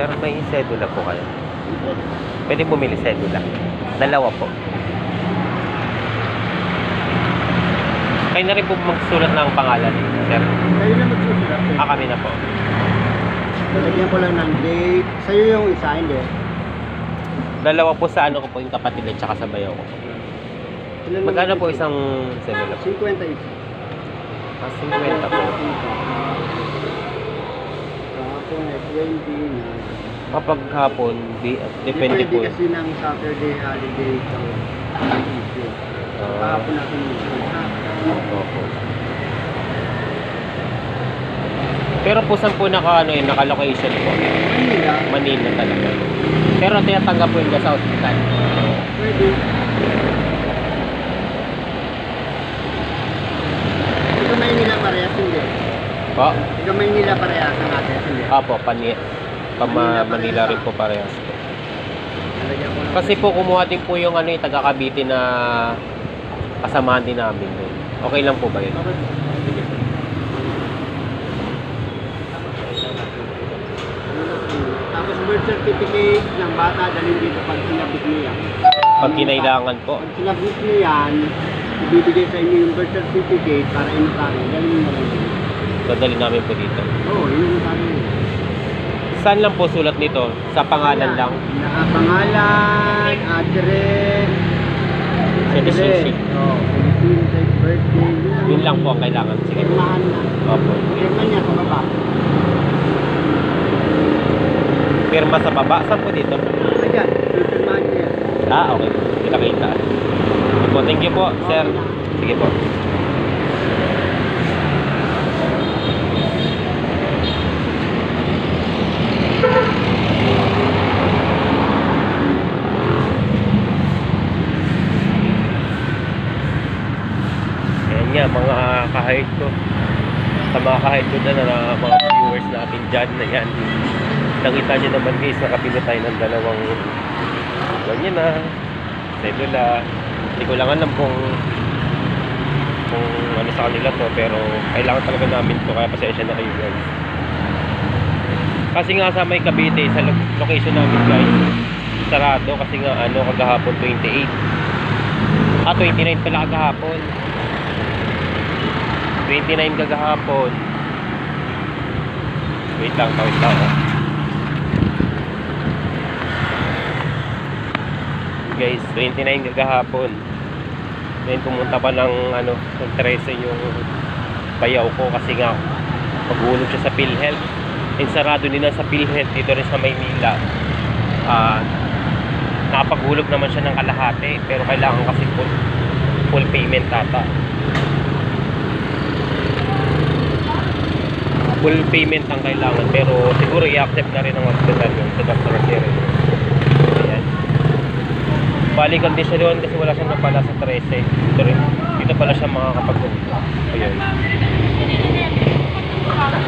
Sir, may sedula po kayo. Pwede bumili sedula. Dalawa po. Kayo na rin po magsulat ng pangalan, sir. Kayo na magsusulat. Kami na po. Lalagyan ko lang ng date. Sa'yo yung isa, hindi. Dalawa po sa ano ko po yung kapatid at saka sa bayaw ko. Magkano po isang sedula po? 50 isa. 50 po. Kahapon ay 20 na. Kapag hapon, depende po. Kasi ng Saturday holiday sa issue. Kahapon natin Opo. Pero po saan po naka-location po? Manila. Manila talaga. Pero tinatanggap po yung sa hospital. Pwede. Ikaw Maynila parehas, hindi? Po? Ikaw Maynila parehas ang atin, hindi? Opo, Manila rin po parehas po. Lalagyan ko lang. Kasi po kumuha din po yung taga Cavite na kasamahan din namin doon. Okay lang po ba yun? Okay. Sige po. Tapos birth certificate ng bata dalhin dito pag sinabit niya. Pag kinailangan po. Pag sinabit niya yan, ibibigay sa inyo yung birth certificate para inotarin. Dalhin mo lang dito. Dadali namin po dito. Oo, yun yung sabi. Saan lang po sulat nito? Sa pangalan lang? Pangalan, address, Citizenship. Oo, Philippine birthday. Yun lang po ang kailangan. Sige po. Pirmahan na. Opo. Pirma niya sa baba. Pirma sa baba. Saan po dito? Ayan, pirmahan niya. Okay. Kita-kita. Sige po. Thank you po, sir. Sige po. Ayan nga, mga kahit ko. Sa mga kahit ko dyan na mga viewers natin dyan na yan. Nakita nyo naman guys, nakapili tayo ng dalawang ganyan na sedula. Hindi ko lang alam kung ano sa kanila to, pero kailangan talaga namin to, kaya pasensya na kayo guys. Kasi nga sa may Cavite, sa location namin guys, sarado kasi nga kagahapon 28. 29 pala kagahapon. 29 kagahapon. Wait lang. Guys, 29 kagahapon. Then pumunta pa ng ng 13 yung bayaw ko kasi nga pag-uulog siya sa PhilHealth. Sarado din na sa PhilHealth dito rin sa Maynila. Nakapag-hulog naman siya ng kalahati, pero kailangan kasi full payment ata. Full payment ang kailangan, pero siguro i-accept na rin ng hospital yun sa Dr. Sir. Ayan. Bali condition yun kasi wala siyang napala sa 13. Dito pala siya makakapag-hulog. Ayan.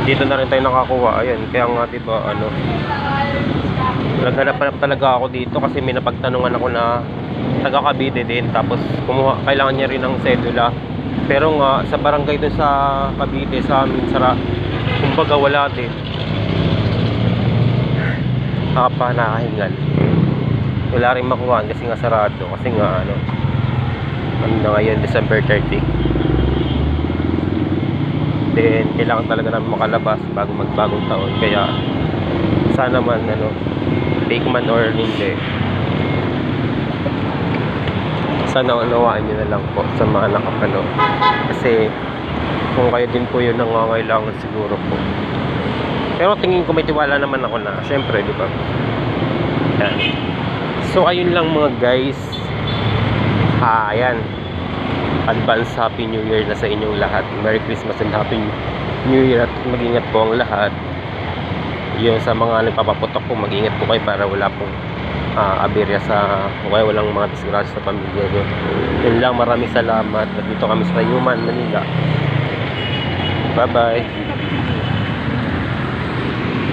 Dito na rin tayo nakakuha. Ayan, kaya nga diba naghanap-hanap talaga ako dito kasi may napagtanungan ako na taga Cavite din, tapos kailangan niya rin ng sedula, pero nga sa barangay doon sa Cavite sa amin kumbaga wala din. Nakahingal, wala rin makuha kasi nga sarado, kasi nga na ngayon December 30. Then kailangan talaga namin makalabas bago magbagong taon, kaya sana man take man or hindi, sana unawaan nyo na lang po sa mga nakapano, kasi kung kayo din po yun nangangailangan siguro po, pero tingin ko may tiwala naman ako na syempre, di ba? Yan. So ayun lang mga guys. Ayan, advance Happy New Year na sa inyong lahat. Merry Christmas and Happy New Year, at mag-ingat po ang lahat. Yung sa mga nagpapaputok po, mag-ingat po kayo para wala pong aberya walang mga disgrasya sa pamilya nyo. Yun lang, maraming salamat. At dito kami sa Human, Manila. Bye bye.